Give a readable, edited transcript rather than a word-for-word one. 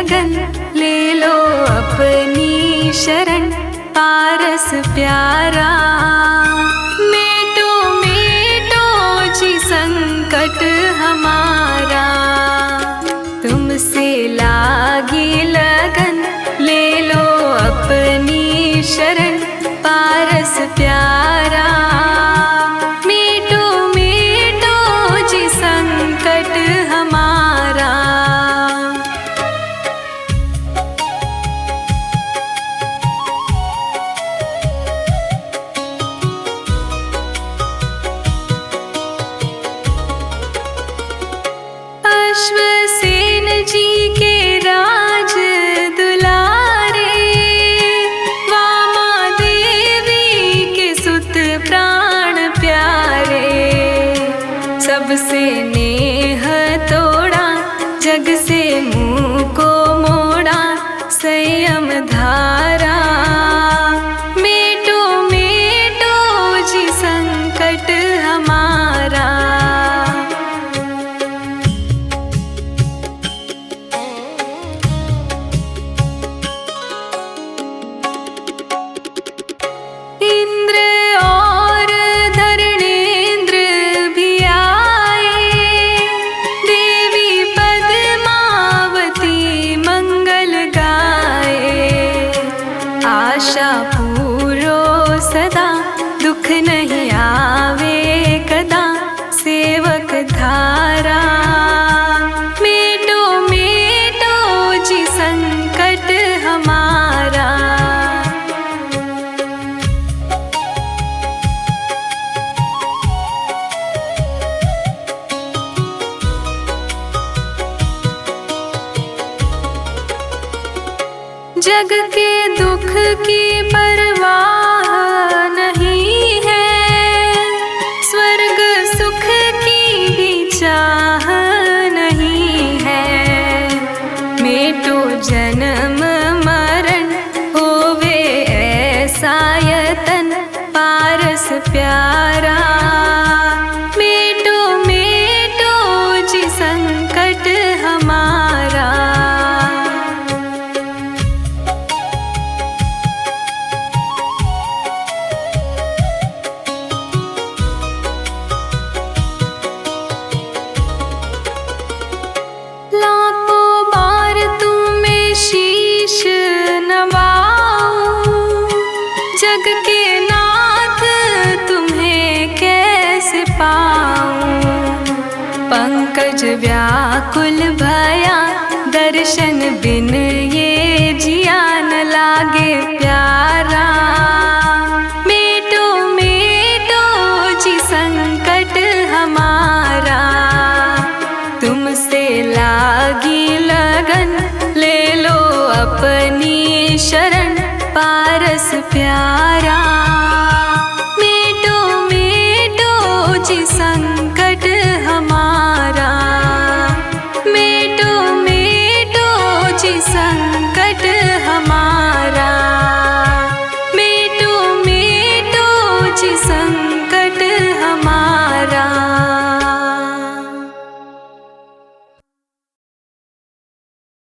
लगन, ले लो अपनी शरण पारस प्यारा। मेटो मेटो जी संकट हमारा, तुमसे लागी लगन, ले लो अपनी शरण पारस प्यारा। मेटो मेटो जी संकट हमारा। अश्वसेन जी के राज दुलारे, वामा देवी के सुत प्राण प्यारे। सबसे नेह तोड़ा, जग से मुँह को मोड़ा, संयम धारा। मेटो मेटो जी संकट हमारा। इंद्र और धरणेंद्र भी आए, देवी पद्मावती मंगल गाए। आशा पूरो सदा, दुख नहीं आवे कदा, सेवक धारा। मेटो मेटो जी संकट हमारा। जग के दुख की परवाह नहीं है, स्वर्ग सुख की भी चाह नहीं है। मेटो जन्म मरण होवे ऐसा यतन पारस प्यारा। मेटो मेटो जी संकट हमारा। लाखों बार तुम्हें शीश नवाऊं, जग के नाथ तुम्हें कैसे पाऊं। पंकज व्याकुल भया, दर्शन बिन ये जिया न लागे प्यारा। मेटो मेटो जी संकट हमारा। तुमसे लागी लगन, ले लो अपनी शरण पारस प्यारा।